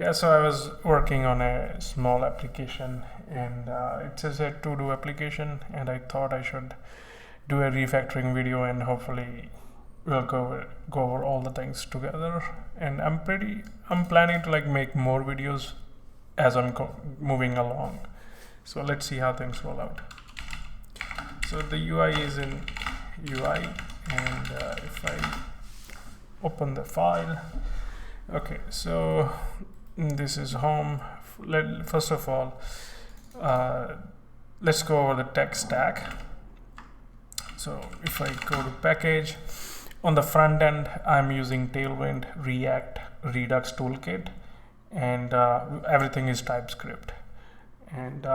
Yeah, so I was working on a small application, and it's just a to-do application, and I thought I should do a refactoring video, and hopefully we'll go over all the things together. And I'm planning to like make more videos as I'm moving along. So let's see how things roll out. So the UI is in UI, and if I open the file, okay, so this is home. First of all, let's go over the tech stack. So if I go to package, on the front end, I'm using Tailwind, React, Redux Toolkit, and everything is TypeScript. And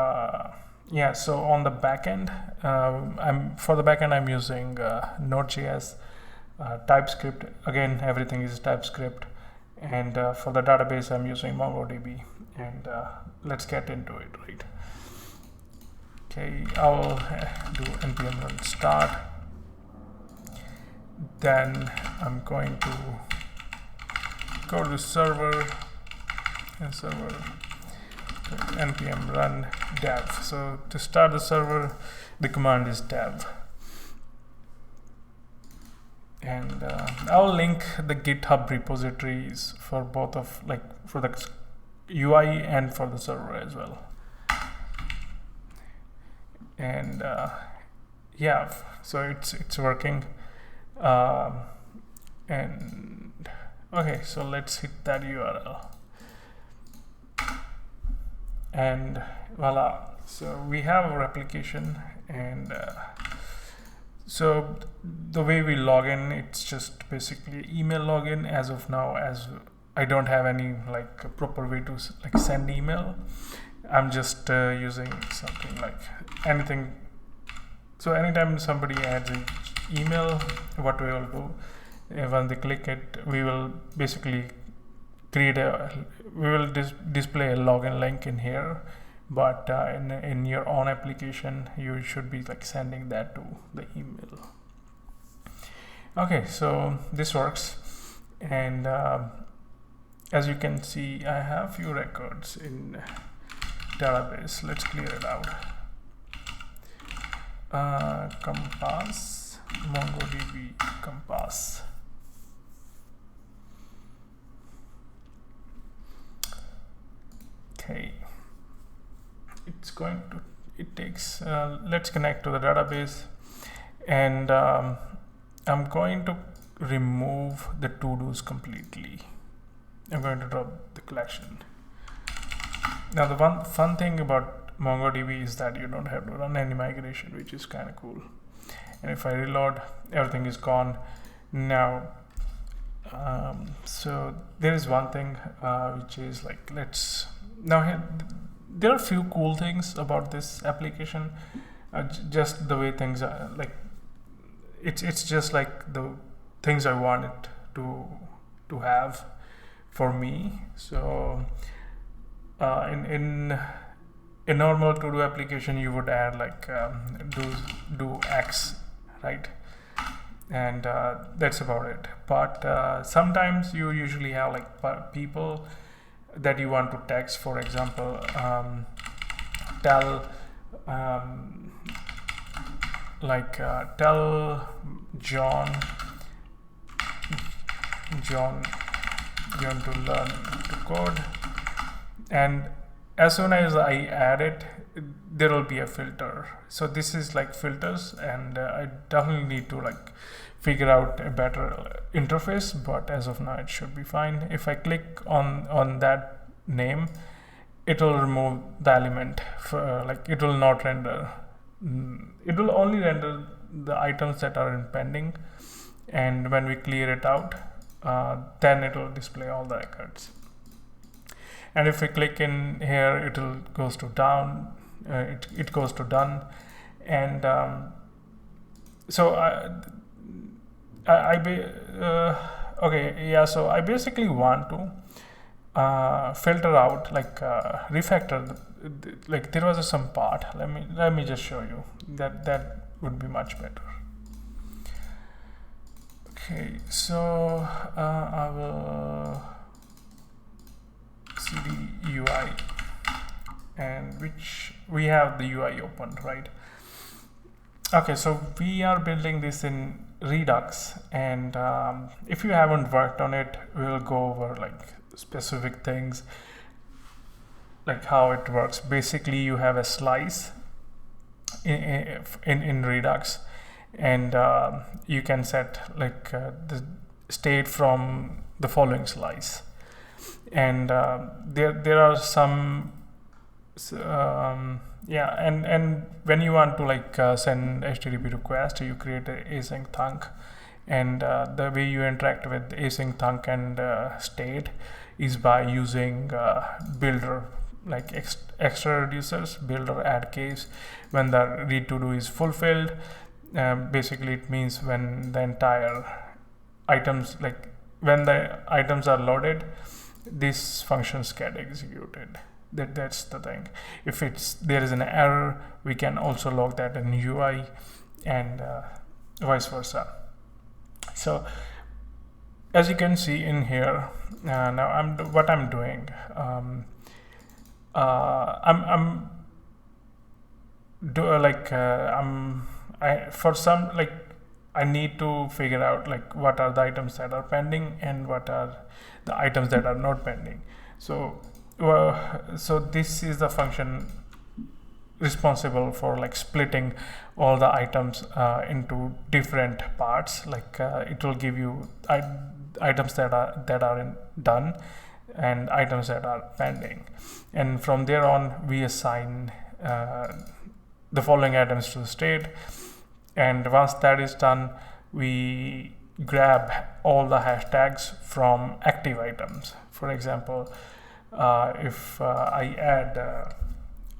yeah, so on the back end, I'm using Node.js, TypeScript. Again, everything is TypeScript. And for the database, I'm using MongoDB. And let's get into it, right? Okay, I'll do npm run start. Then I'm going to go to server and server npm run dev. So to start the server, the command is dev. And I'll link the GitHub repositories for both of for the UI and for the server as well. And yeah, so it's working. And okay, so let's hit that URL. And voila, so we have our application. And so the way we log in, it's just basically email login as of now, as I don't have any like proper way to like send email. I'm just using something like anything. So anytime somebody adds an email, what we will do, when they click it, we will basically display a login link in here. But in your own application, you should be like sending that to the email. Okay, so this works. And as you can see, I have few records in database. Let's clear it out. Compass, MongoDB Compass. Okay. Let's connect to the database, and I'm going to remove the to-dos completely. I'm going to drop the collection. Now the one fun thing about MongoDB is that you don't have to run any migration, which is kind of cool. And if I reload, everything is gone now. So there is one thing which is like, there are a few cool things about this application. Just the way things are, like it's just like the things I wanted to have for me. So in a normal to-do application, you would add like do X, right? And that's about it. But sometimes you usually have like people that you want to text. For example, tell John to learn to code, and as soon as I add it, there will be a filter. So this is like filters, and I definitely need to like figure out a better interface, but as of now it should be fine. If I click on that name, it will remove the element. It will not render. It will only render the items that are in pending, and when we clear it out, then it will display all the records. And if we click in here, it goes to down. It goes to done, and so okay, yeah. So I basically want to filter out, like refactor. Like there was some part. Let me just show you that would be much better. Okay, so I will see UI, and which we have the UI opened, right? Okay, so we are building this in Redux, and if you haven't worked on it, we will go over like specific things, like how it works. Basically, you have a slice in Redux, and you can set like the state from the following slice, and there are some and when you want to like send HTTP request, you create a async thunk, and the way you interact with async thunk and state is by using builder, like extra reducers, builder add case. When the read to do is fulfilled, basically it means when the entire items, like when the items are loaded, these functions get executed. That's the thing. If there is an error, we can also log that in UI, and vice versa. So as you can see in here, now I'm doing. I need to figure out like what are the items that are pending and what are the items that are not pending. So this is the function responsible for like splitting all the items into different parts. Like it will give you items that are done and items that are pending, and from there on we assign the following items to the state, and once that is done, we grab all the hashtags from active items. For example, if I add,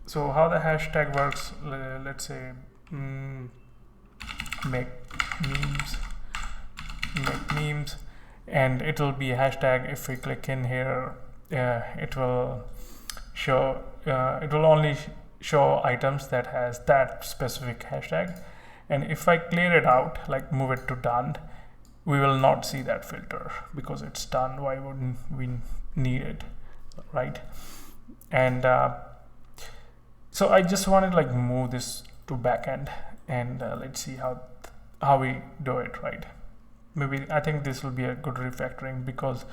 so how the hashtag works, let's say make memes, and it will be a hashtag. If we click in here, it will show, it will only show items that has that specific hashtag. And if I clear it out, like move it to done, we will not see that filter because it's done. Why wouldn't we need it, right? And so I just wanted like move this to backend, and let's see how we do it, right? Maybe I think this will be a good refactoring, because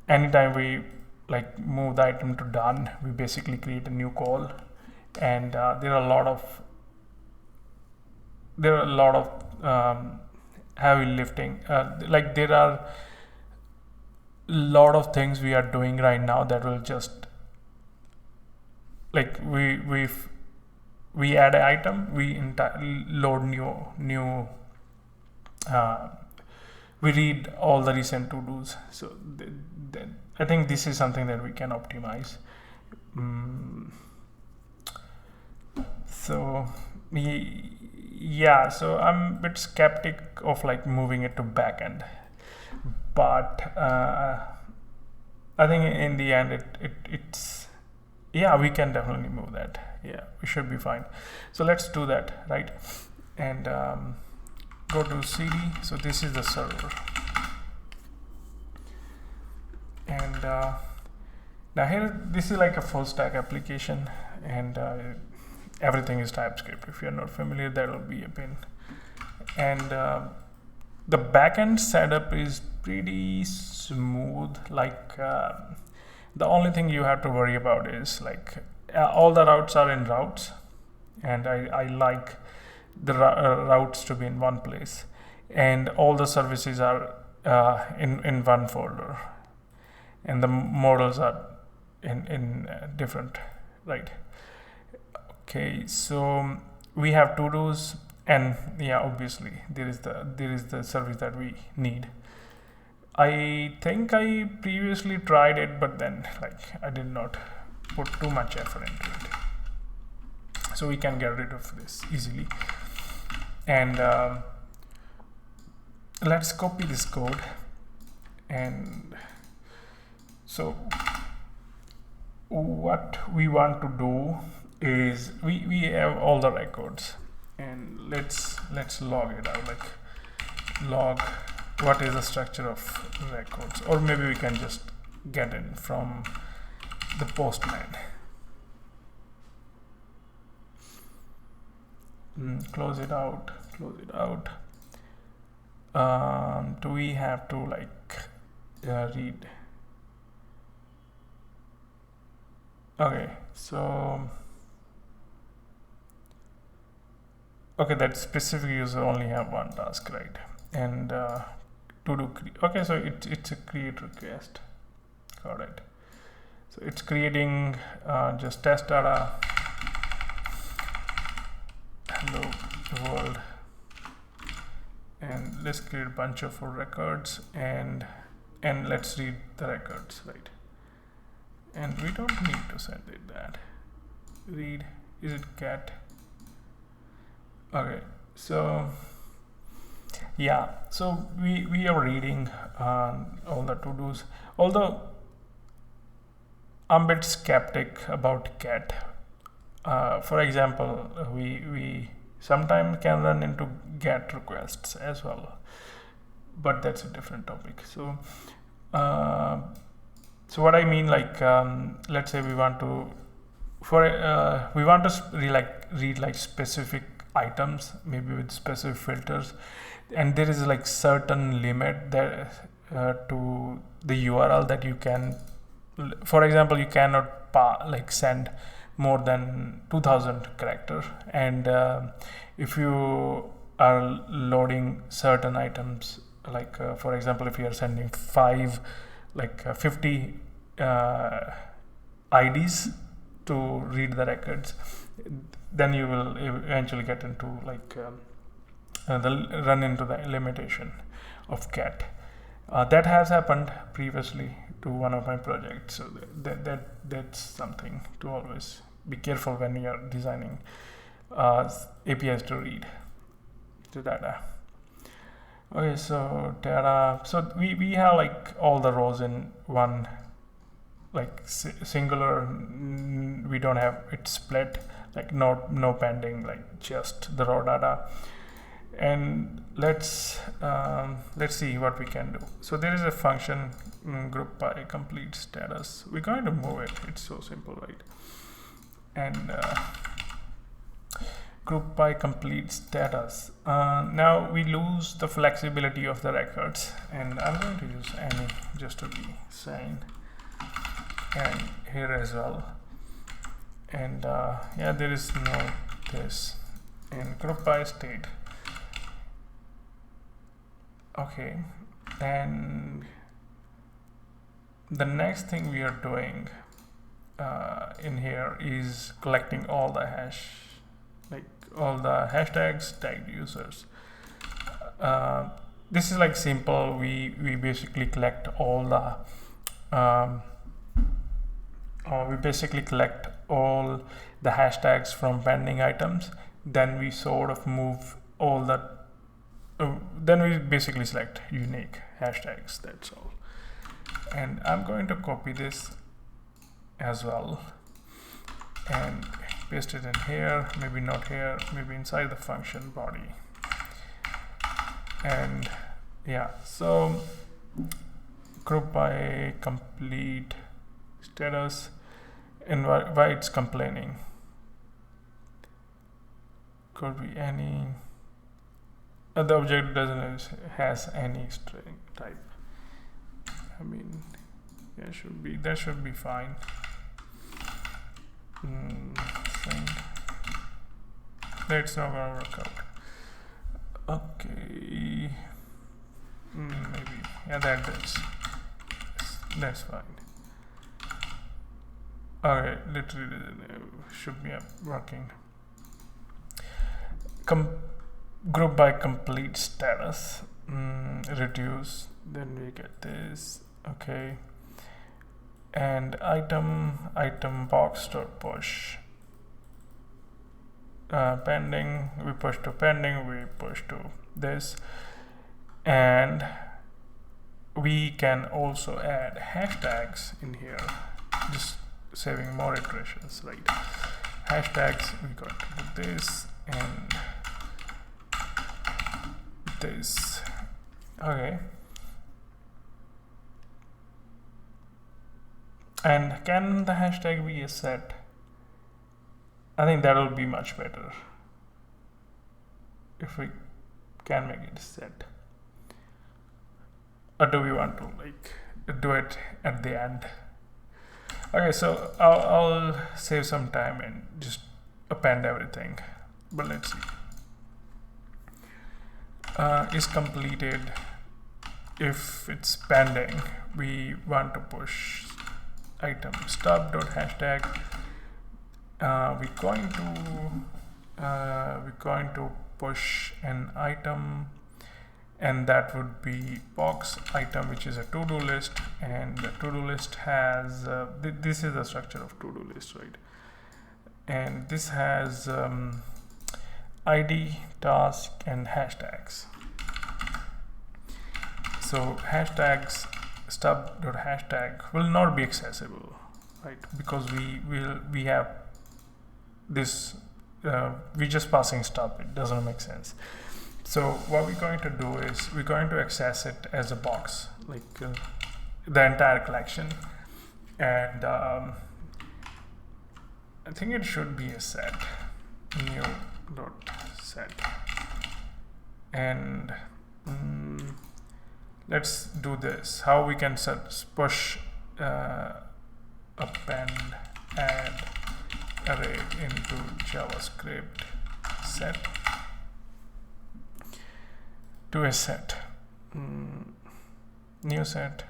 anytime we like move the item to done, we basically create a new call, and there are a lot of heavy lifting. Like there are a lot of things we are doing right now that will just like we add an item, we load new we read all the recent to-dos. So I think this is something that we can optimize. So yeah, so I'm a bit skeptic of like moving it to backend, but I think in the end it's yeah, we can definitely move that. Yeah, we should be fine. So let's do that, right? And go to cd. So this is the server, and now here this is like a full stack application, and everything is TypeScript. If you're not familiar, that will be a pain. And the backend setup is pretty smooth. Like the only thing you have to worry about is like all the routes are in routes, and I like the routes to be in one place, and all the services are in one folder, and the models are in different, right? Okay, so we have to-dos, and yeah, obviously there is the service that we need. I think I previously tried it, but then like I did not put too much effort into it. So we can get rid of this easily. And let's copy this code. And so what we want to do is we have all the records, and let's log it out, like log what is the structure of records, or maybe we can just get in from the postman. Close it out. Do we have to like read? Okay, so okay, that specific user only have one task, right? And to do okay, so it's a create request. Got it. So it's creating just test data. Hello world, and let's create a bunch of records and let's read the records, right? And we don't need to send it that. Read, is it cat? Okay, so yeah, so we are reading all the to-dos, although I'm a bit skeptic about cat. For example, we sometimes can run into GET requests as well, but that's a different topic. So so what I mean, like let's say we want to read like specific items, maybe with specific filters, and there is like certain limit that to the URL that you can, for example, you cannot send more than 2000 character, and if you are loading certain items, like for example, if you are sending 50 IDs to read the records, then you will eventually get into like run into the limitation of cat. That has happened previously to one of my projects, so that's something to always be careful when you are designing APIs to read the data. Okay, so data. So we have like all the rows in one, like singular. We don't have it split, like no pending, like just the raw data. And let's see what we can do. So there is a function group by complete status. We're going to move it. It's so simple, right? And group by complete status. Now we lose the flexibility of the records, and I'm going to use any just to be sane, and here as well. And yeah, there is no this in group by state. Okay, and the next thing we are doing in here is collecting all the all the hashtags, tagged users. This is like simple. We basically collect all the hashtags from pending items. Then we sort of move all the then we basically select unique hashtags. That's all. And I'm going to copy this as well and paste it in here, maybe not here, maybe inside the function body. And yeah, so group by complete status, and why it's complaining, could be any the object doesn't has any string type. I mean, yeah, that should be fine. That's not gonna work out. Okay, maybe, yeah, that's fine. Okay, literally should be working. Group by complete status, reduce, then we get this. Okay, and item box dot push, pending, we push to pending, we push to this, and we can also add hashtags in here, just saving more iterations, right? Hashtags, we got to do this and this. Okay, And can the hashtag be a set? I think that will be much better if we can make it a set. Or do we want to like do it at the end? Okay, so I'll save some time and just append everything. But let's see. Is completed. If it's pending, we want to push item stub.hashtag. We're going to push an item, and that would be box item, which is a to-do list, and the to-do list has this is the structure of to-do list, right? And this has ID, task, and hashtags. So hashtags stub.hashtag will not be accessible, right? Because we have this we're just passing stub. It doesn't make sense. So what we're going to do is we're going to access it as a box, like the entire collection, and I think it should be a set, new dot set, and let's do this. How we can push append add array into JavaScript set to a set, new set,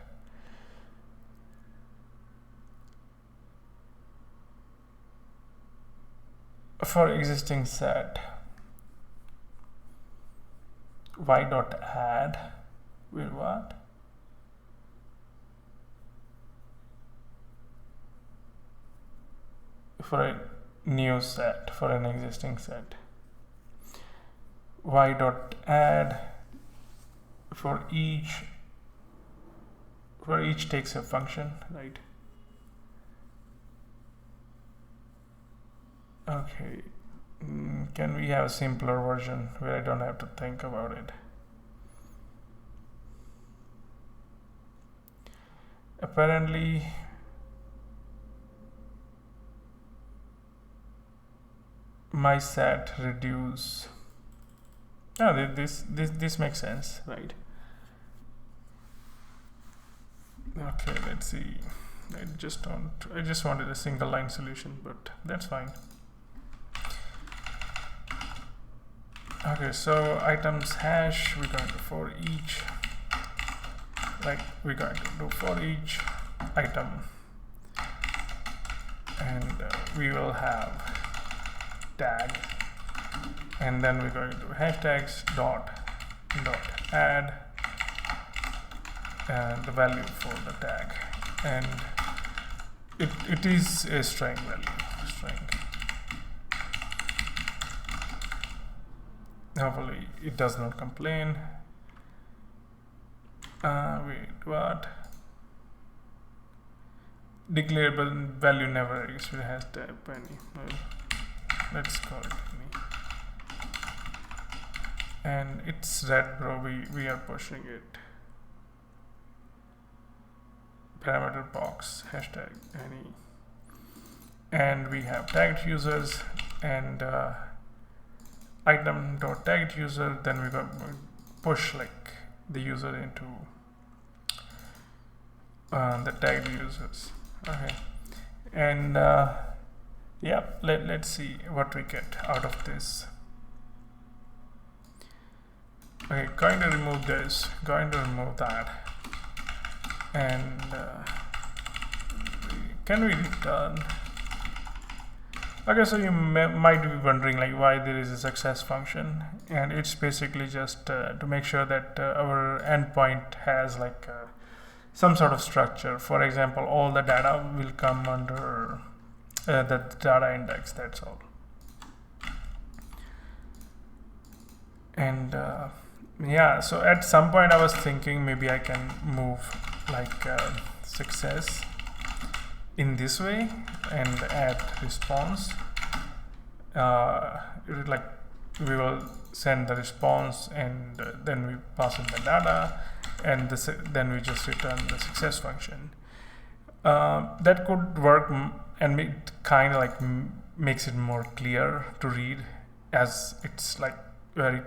for existing set y.add will what? For a new set, for an existing set, y.add for each takes a function, right? Okay, can we have a simpler version where I don't have to think about it? Apparently my set reduce. Oh, this makes sense, right? Okay, let's see. I just wanted a single line solution, but that's fine. Okay, so items hash, we're going to for each, like we're going to do for each item, and we will have tag, and then we're going to do hashtags dot add the value for the tag, and it is a string value, string. Hopefully it does not complain. Wait, what? Declarable value never exists with hashtag penny. Well, let's call it penny. And it's red, bro. We are pushing it. Parameter box hashtag any. And we have tagged users and item.tagged user, then we're going to push like the user into the tagged users. Okay, and yeah, let's see what we get out of this. Okay, going to remove this, going to remove that, and can we return? Okay, so you might be wondering like why there is a success function, and it's basically just to make sure that our endpoint has like some sort of structure. For example, all the data will come under the data index, that's all. And yeah, so at some point I was thinking maybe I can move like success in this way and add response. Like we will send the response, and then we pass in the data, and then we just return the success function. That could work and it kind of like makes it more clear to read, as it's like very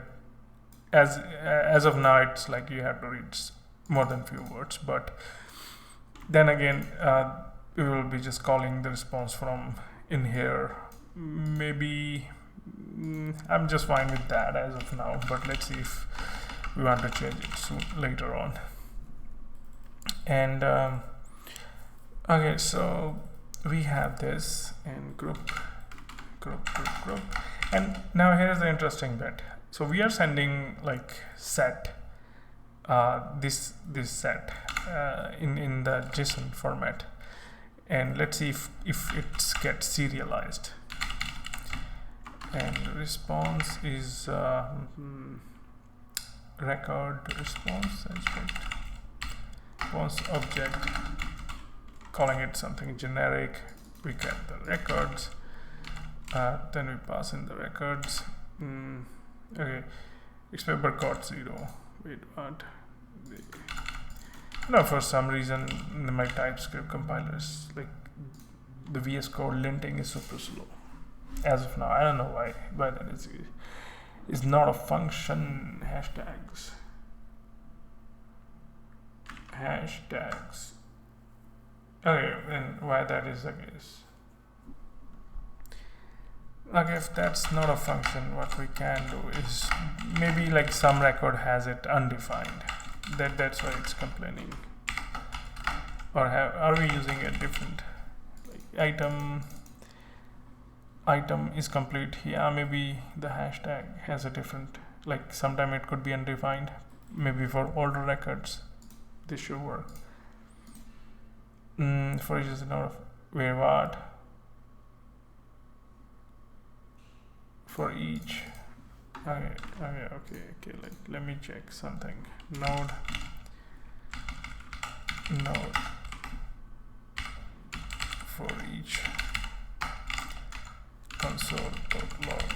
as of now it's like you have to read more than few words. But then again, we will be just calling the response from in here. Maybe I'm just fine with that as of now, but let's see if we want to change it soon later on. And okay, so we have this and group, and now here's the interesting bit. So we are sending like set this set in the JSON format, and let's see if it gets serialized. And response is record response object, calling it something generic. We get the records, then we pass in the records. Okay, it's paper code 0. Wait, what? No, for some reason my TypeScript compiler is like the VS Code linting is super slow as of now. I don't know why that is. It's not a function. Hashtags. Okay, and why that is the case. Okay, if that's not a function, what we can do is maybe like some record has it undefined. That's why it's complaining. Or are we using a different like item is complete? Yeah, maybe the hashtag has a different, like sometime it could be undefined. Maybe for older records this should work. For each is not where what for each. Okay, like let me check something. Node for each console.log.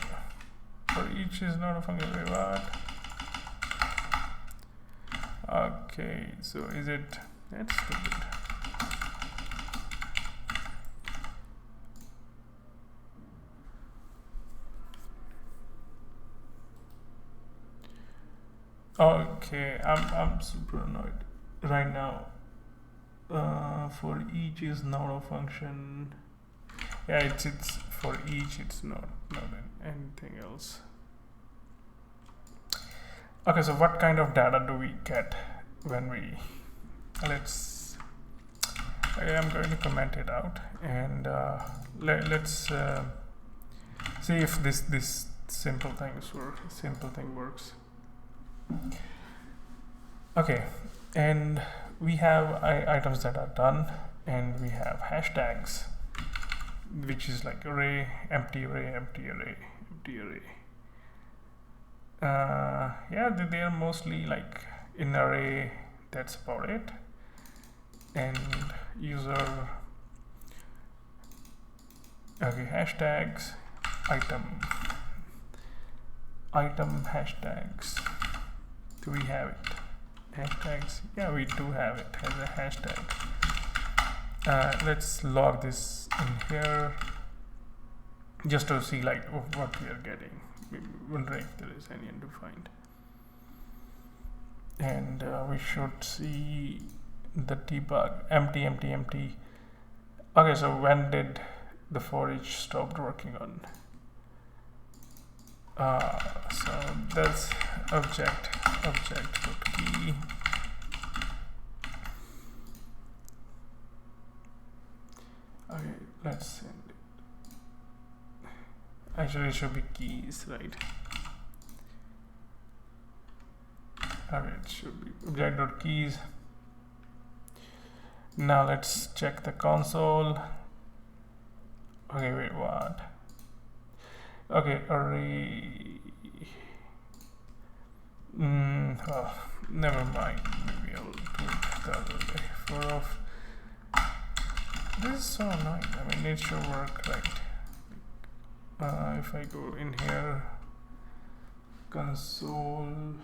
For each is not a function. Wait, what? Okay, so is it? That's stupid. Okay, I'm super annoyed right now. For each is not a function. Yeah, it's for each. It's not anything else. Okay, so what kind of data do we get when we let's? Okay, I'm going to comment it out, and let's see if this simple thing works. Okay, and we have items that are done, and we have hashtags, which is like array, empty array, empty array, empty array. Yeah, they are mostly like in array. That's about it. And user. Okay, hashtags, item hashtags. Do we have it? Hashtags? Yeah, we do have it as a hashtag. Let's log this in here just to see like what we are getting. We wondering if there is any undefined. And we should see the debug empty. Okay, so when did the for each stopped working on? So that's object key. Okay, let's send it. Actually, it should be keys, right? Okay, it should be object.keys. Now let's check the console. Okay, wait, what? Okay, array. Oh, never mind. Maybe I'll do it the other way. For of. This is so annoying. I mean, it should work right. If I go in here, console.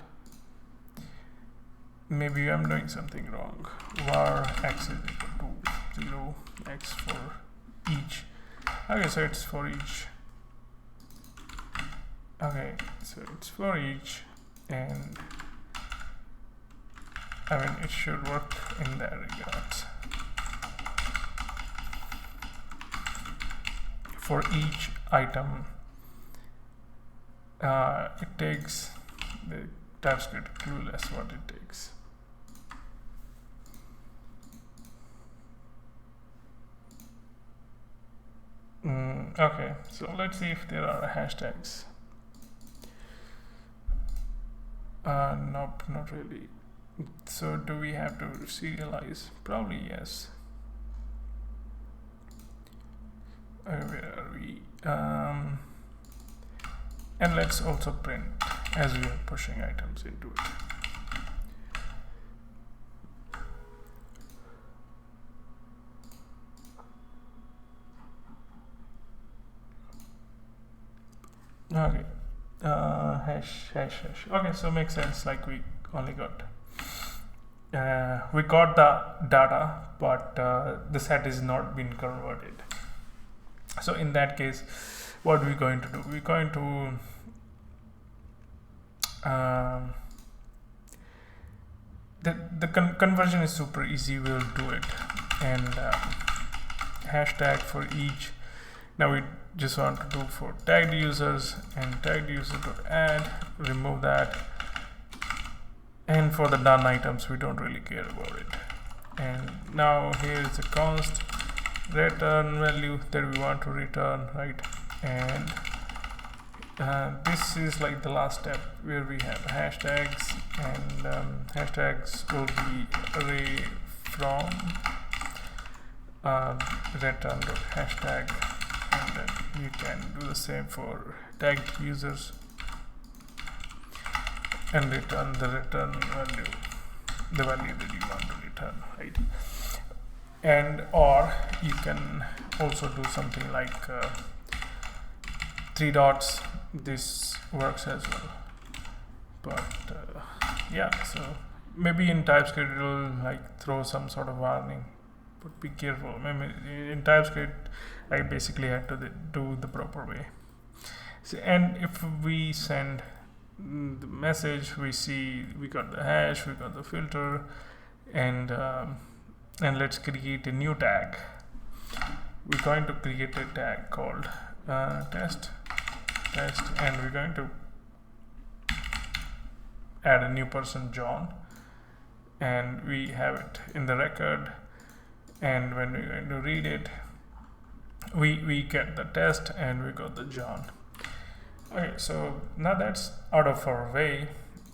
Maybe I'm doing something wrong. Var x is equal to 0x for each. Okay, so it's for each. Okay, so it's for each, and I mean it should work in that regards. For each item, it takes the TypeScript clueless what it takes. Okay, so let's see if there are hashtags. Nope, not really. So do we have to serialize? Probably yes. Where are we? And let's also print as we are pushing items into it. Okay, hash. Okay, so makes sense. Like we only got the data, but the set is not been converted. So in that case, what we're going to do? We're going to the conversion is super easy. We'll do it, and hashtag for each. Now we just want to do for tagged users, and tagged user.add, remove that, and for the done items we don't really care about it. And now here is the const return value that we want to return, right? And this is like the last step where we have hashtags, and hashtags will be array from return.hashtag, and then you can do the same for tagged users and return the return value, the value that you want to return, right? And or you can also do something like 3 dots. This works as well, but yeah, so maybe in TypeScript it will like throw some sort of warning, but be careful. Maybe in TypeScript I basically had to do the proper way. So, and if we send the message, we see we got the hash, we got the filter, and let's create a new tag. We're going to create a tag called test, and we're going to add a new person, John, and we have it in the record, and when we're going to read it, we get the test and we got the John. Okay, so now that's out of our way,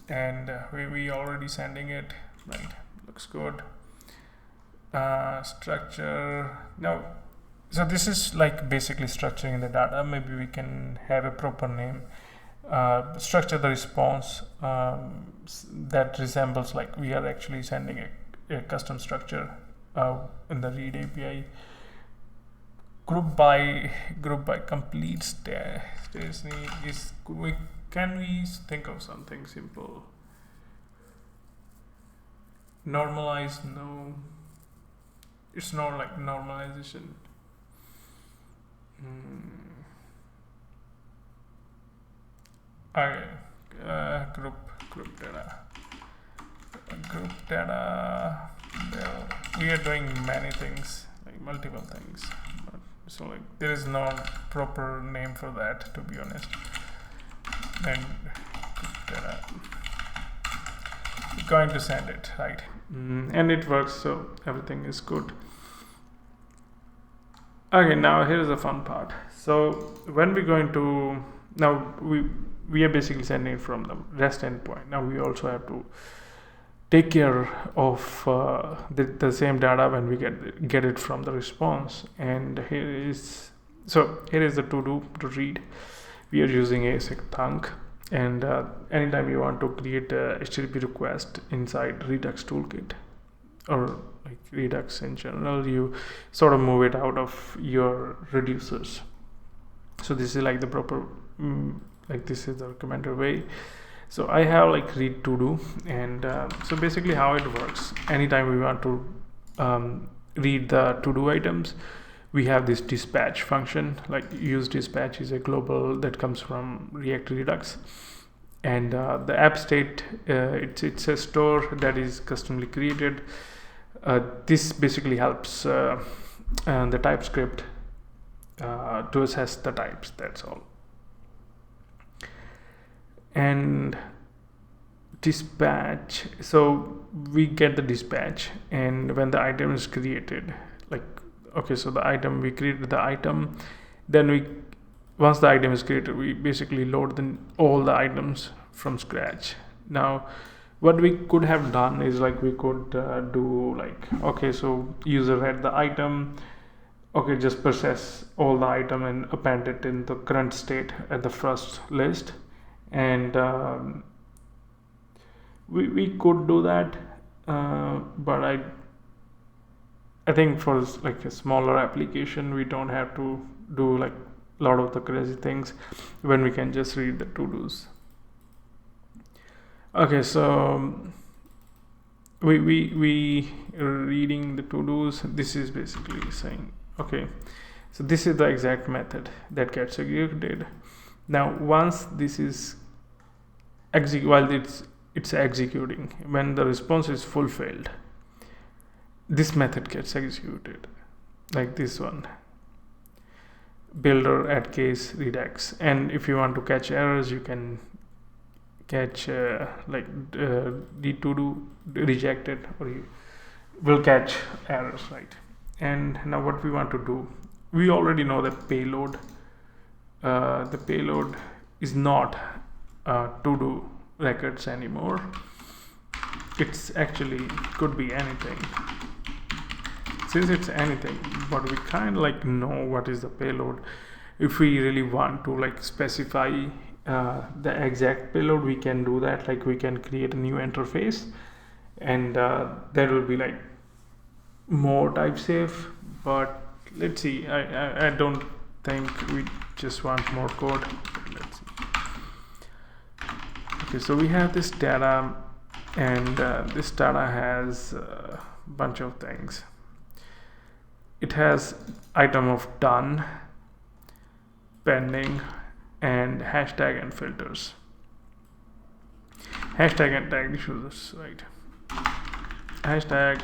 and we already sending it, right? Looks good. Structure now. So this is like basically structuring the data. Maybe we can have a proper name. Structure the response that resembles like we are actually sending a custom structure in the read API. Group by complete stage is can we think of something simple? Normalize? No, it's not like normalization. Okay, group data. Well, we are doing many things, like multiple things, but so like there is no proper name for that, to be honest. Then group data, we're going to send it, right? And it works, so everything is good. Okay, now here's the fun part. So when we're going to, now we are basically sending it from the REST endpoint. Now we also have to take care of the same data when we get it from the response. And here is the to read. We are using async thunk, and anytime you want to create a HTTP request inside Redux toolkit or like Redux in general, you sort of move it out of your reducers. So this is like the proper like this is the recommended way. So I have like read to do, and so basically how it works, anytime we want to read the to-do items, we have this dispatch function. Like use dispatch is a global that comes from React Redux, and the app state, it's a store that is customly created. This basically helps the TypeScript to assess the types. That's all. And dispatch, so we get the dispatch, and when the item is created, like, okay, so the item, we created the item, then once the item is created, we basically load all the items from scratch. Now what we could have done is, like, we could do like, okay, so user read the item, okay, just process all the item and append it in the current state at the first list. And we could do that, but I think for like a smaller application, we don't have to do like a lot of the crazy things when we can just read the to-dos. Okay, so we reading the to-dos, this is basically saying, okay, so this is the exact method that gets executed. Now once this is while it's executing, when the response is fulfilled, this method gets executed, like this one, builder add case redux. And if you want to catch errors, you can catch like the to-do rejected, or you will catch errors, right? And now what we want to do, we already know that payload, the payload is not to-do records anymore. It's actually could be anything. Since it's anything, but we kind of like know what is the payload. If we really want to like specify the exact payload, we can do that. Like we can create a new interface, and there will be like more type safe. But let's see, I don't think we just want more code. Let's see. Okay, so we have this data, and this data has a bunch of things. It has item of done, pending, and hashtag and filters. Hashtag and tagged users, right? Hashtag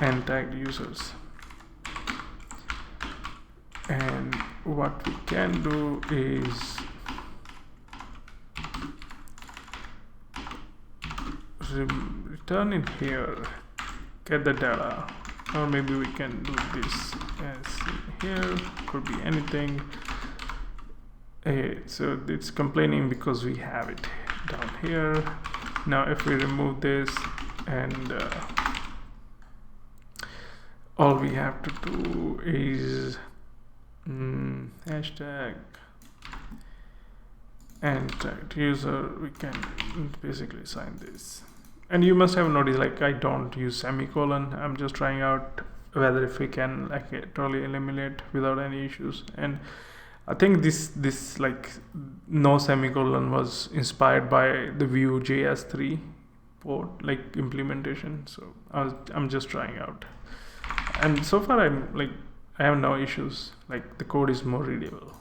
and tagged users. And what we can do is return in here, get the data, or maybe we can do this as here, could be anything. So it's complaining because we have it down here. Now if we remove this, and all we have to do is hashtag and tagged user, we can basically assign this. And you must have noticed, like, I don't use semicolon. I'm just trying out whether if we can like totally eliminate without any issues. And I think this like no semicolon was inspired by the Vue.js 3 port like implementation. So I'm just trying out, and so far I have no issues. Like the code is more readable.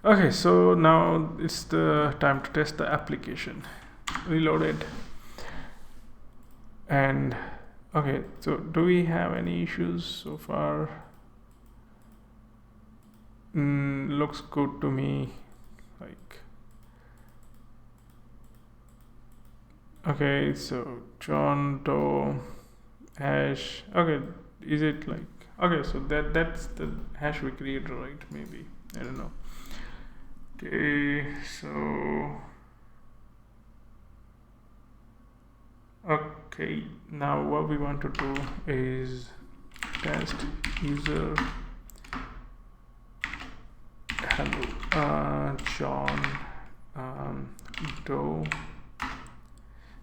Okay, so now it's the time to test the application. Reload it. And okay, so do we have any issues so far? Looks good to me. Like, okay, so John Doe hash. Okay, is it like, okay, so that's the hash we created, right? Maybe, I don't know. Okay, so okay, now what we want to do is test user hello John Doe.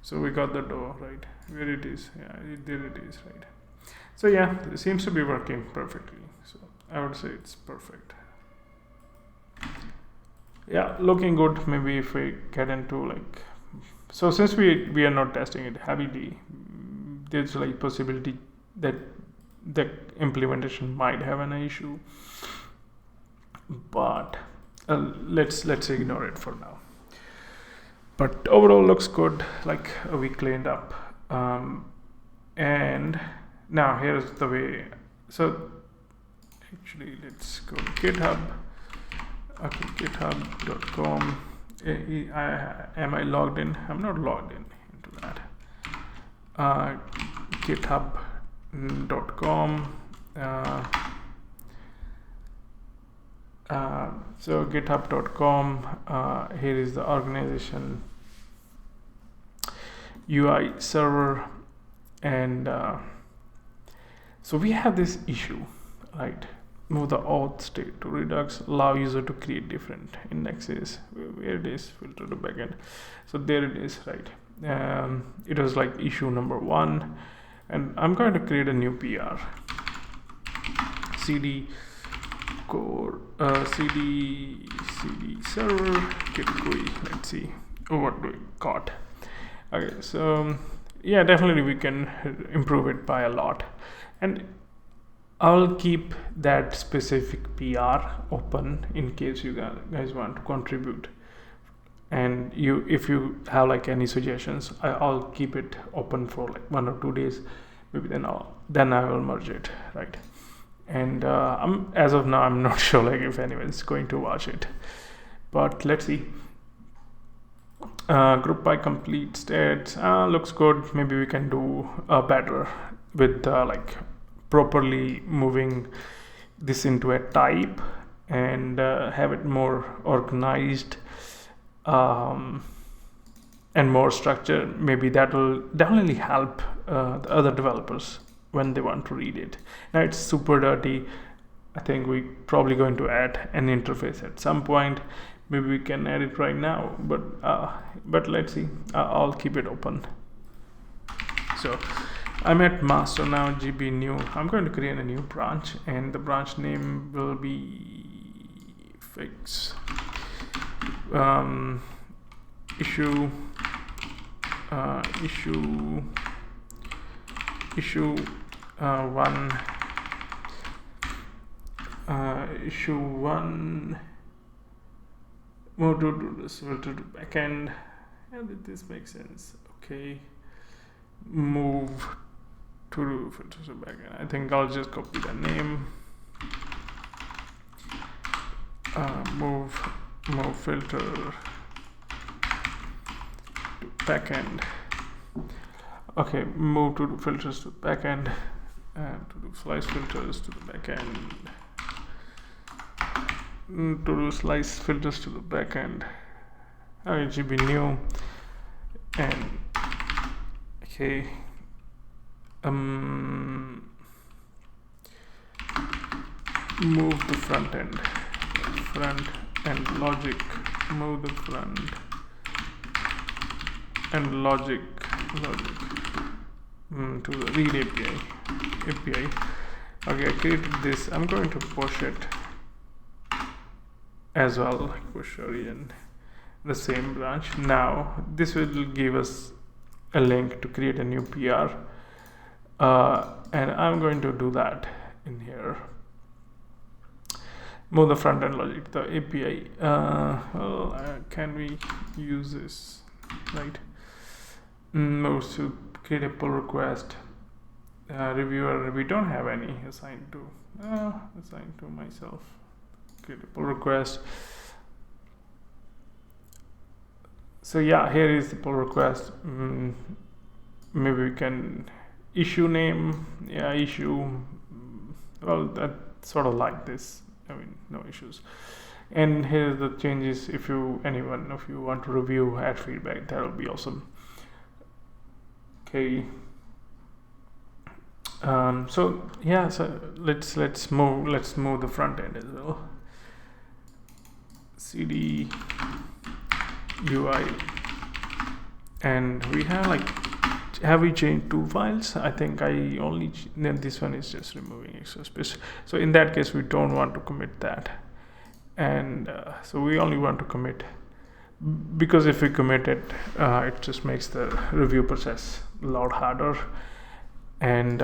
So we got the Doe, right? Where it is? Yeah, there it is, right? So yeah, it seems to be working perfectly. So I would say it's perfect. Yeah, looking good. Maybe if we get into like So since we are not testing it heavily, there's like possibility that the implementation might have an issue, but let's ignore it for now. But overall looks good, like we cleaned up. And now here's the way. So actually let's go to GitHub. Okay, github.com. Am I logged in? I'm not logged in into that. github.com. So github.com, here is the organization UI server, and so we have this issue, right? Move the auth state to Redux, allow user to create different indexes. Where it is, filter to backend. So there it is, right? It was like issue number 1, and I'm going to create a new PR. cd core cd server git GUI. Let's see what we got. Okay, so yeah, definitely we can improve it by a lot, and I'll keep that specific PR open in case you guys want to contribute, and if you have like any suggestions, I'll keep it open for like 1 or 2 days, maybe then I will merge it, right? And as of now I'm not sure like if anyone's going to watch it, but let's see. Group by complete states looks good. Maybe we can do better with like properly moving this into a type and have it more organized and more structured. Maybe that will definitely help the other developers when they want to read it. Now it's super dirty. I think we probably going to add an interface at some point. Maybe we can add it right now, but let's see. I'll keep it open. So I'm at master now, GB new. I'm going to create a new branch, and the branch name will be fix issue 1 issue 1. Move to this filter to backend. How did this make sense? Okay, move to filter to backend. I think I'll just copy the name. Move filter to backend. Okay, move to the filters to backend, and to do slice filters to the backend. To do slice filters to the backend. GB new, and okay. Move the front end logic. Move the front and logic to the read API. Okay, I created this. I'm going to push it as well, like push origin, the same branch. Now this will give us a link to create a new PR, and I'm going to do that in here. Move the front end logic, the API. Can we use this, right? Move to create a pull request. Reviewer, we don't have any assigned to myself. Create a pull request. So yeah, here is the pull request. Maybe we can issue name. Yeah, issue. Well, that sort of like this. I mean, no issues. And here's the changes. If you want to review, add feedback, that will be awesome. Okay. So yeah, so let's move the front end as well. CD UI, and we have we changed 2 files? I think this one is just removing extra space. So in that case, we don't want to commit that, and so we only want to commit because if we commit it, it just makes the review process a lot harder. And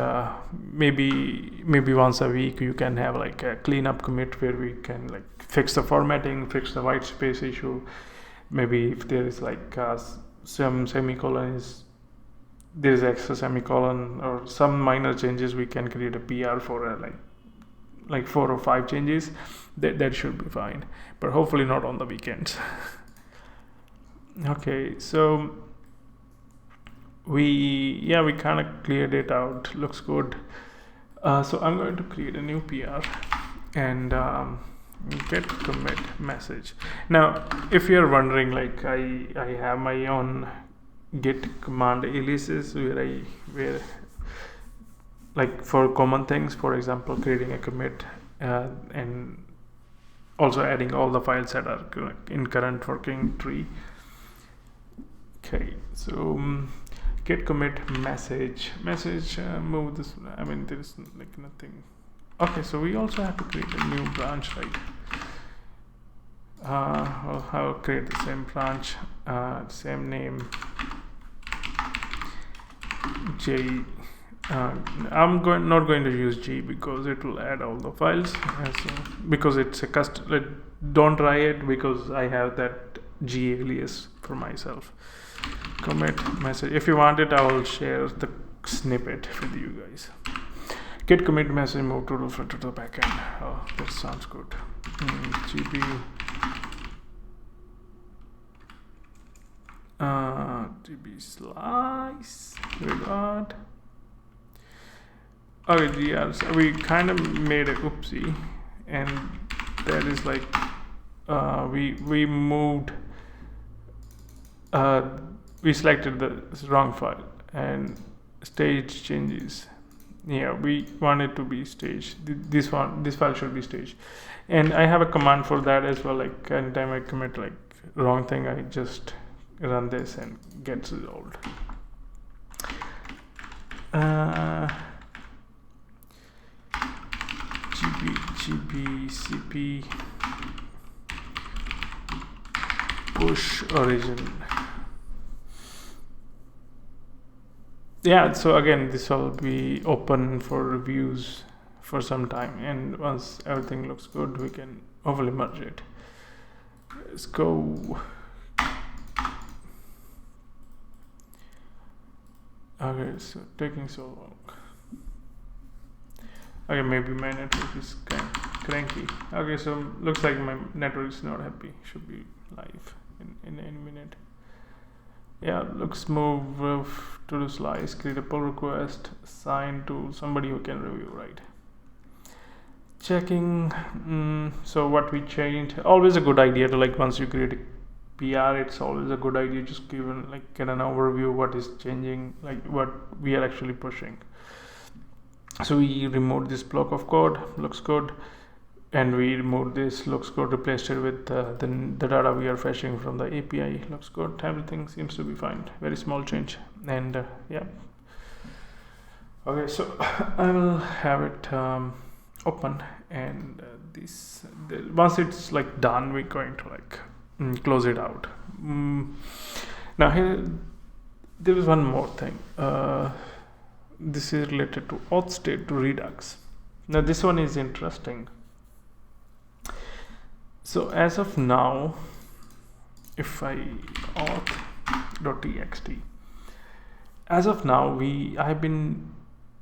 maybe once a week you can have like a cleanup commit where we can like fix the formatting, fix the white space issue. Maybe if there is like some semicolon there is extra semicolon or some minor changes, we can create a PR for like 4 or 5 changes. That should be fine, but hopefully not on the weekends. Okay, so we kind of cleared it out, looks good. So I'm going to create a new PR and get commit message. Now if you're wondering, like I have my own git command aliases where like for common things, for example creating a commit and also adding all the files that are in current working tree. Okay, so git commit message move this. I mean there is like nothing. Okay, so we also have to create a new branch, right? I'll create the same branch, same name, J. I'm not going to use G because it will add all the files. So, because it's a custom, don't try it because I have that G alias for myself. Commit message. If you want it, I will share the snippet with you guys. Git commit message move to the backend. Oh, that sounds good. GB GB slice. We got. Okay, yeah, so we kind of made a oopsie, and that is like we moved. We selected the wrong file and stage changes. Yeah, we want it to be staged. This file should be staged, and I have a command for that as well. Like anytime I commit like wrong thing, I just run this and gets resolved. GBCP push origin. Yeah, so again this will be open for reviews for some time, and once everything looks good we can hopefully merge it. Let's go. Okay, it's taking so long. Okay, maybe my network is cranky. Okay, so looks like my network is not happy. Should be live in any minute. Yeah, looks move to the slice, create a pull request, assign to somebody who can review, right? Checking. So what we changed, always a good idea to, like, once you create a PR, it's always a good idea just get an overview what is changing, like what we are actually pushing. So we removed this block of code, looks good, and we removed this, looks good, replaced it with the data we are fetching from the API, looks good, everything seems to be fine. Very small change, and yeah. Okay, so I will have it open, and once it's like done, we're going to like close it out. Now here there is one more thing. This is related to auth state to Redux. Now this one is interesting. So as of now, if I auth.txt, as of now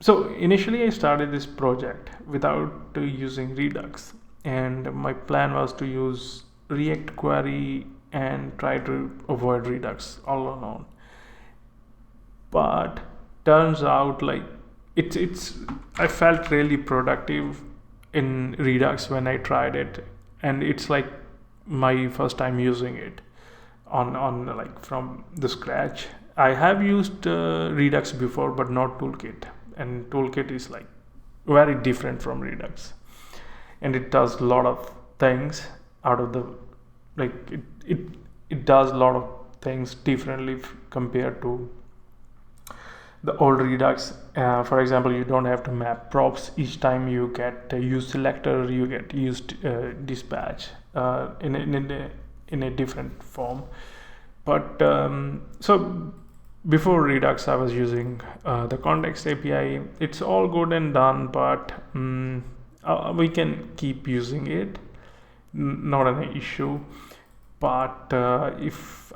so initially I started this project without using Redux, and my plan was to use React query and try to avoid Redux all alone. But turns out like it's I felt really productive in Redux when I tried it, and it's like my first time using it on like from the scratch. I have used Redux before, but not Toolkit, and Toolkit is like very different from Redux, and it does a lot of things out of the like it does a lot of things differently compared to the old Redux. For example, you don't have to map props each time you get use selector, you get used dispatch. In in a different form. But so before Redux, I was using the context API. It's all good and done, but we can keep using it, not an issue. But if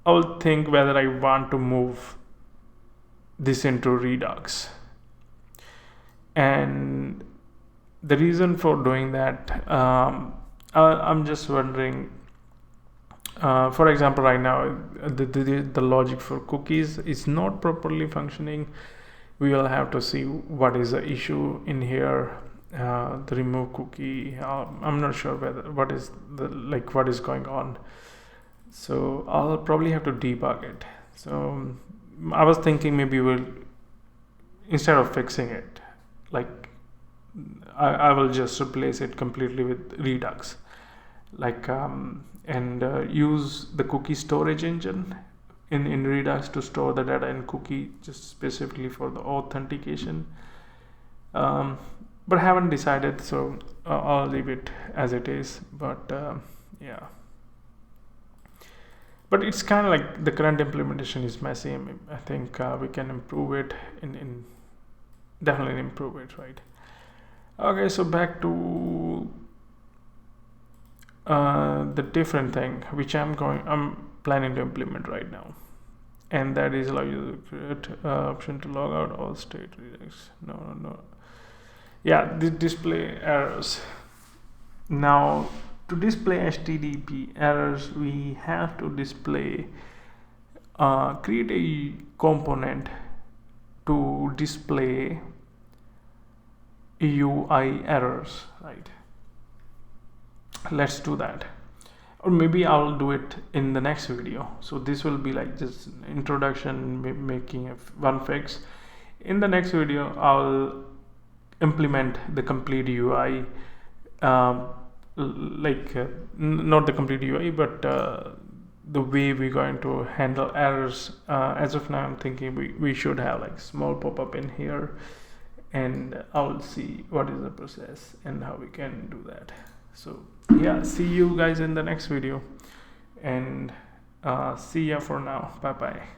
I'll think whether I want to move this into Redux. And the reason for doing that, I'm just wondering, for example, right now the logic for cookies is not properly functioning. We will have to see what is the issue in here. The remove cookie, I'm not sure what is going on, so I'll probably have to debug it. So I was thinking maybe we'll, instead of fixing it, like I will just replace it completely with Redux, and use the cookie storage engine in Redux to store the data in cookie, just specifically for the authentication. But I haven't decided, so I'll leave it as it is. But yeah, but it's kind of like the current implementation is messy. I think we can improve it, in definitely improve it, right? Okay, so back to the different thing which I'm planning to implement right now, and that is allow you to create option to log out all state Redux. No. Yeah, the display errors. Now, to display HTTP errors, we have to display create a component to display UI errors, right? Let's do that, or maybe I'll do it in the next video. So this will be like just introduction, making one fix. In the next video, I'll implement the complete UI, not the complete UI, but the way we're going to handle errors. As of now, I'm thinking we should have like small pop-up in here, and I'll see what is the process and how we can do that. So yeah, see you guys in the next video, and see ya for now. Bye bye.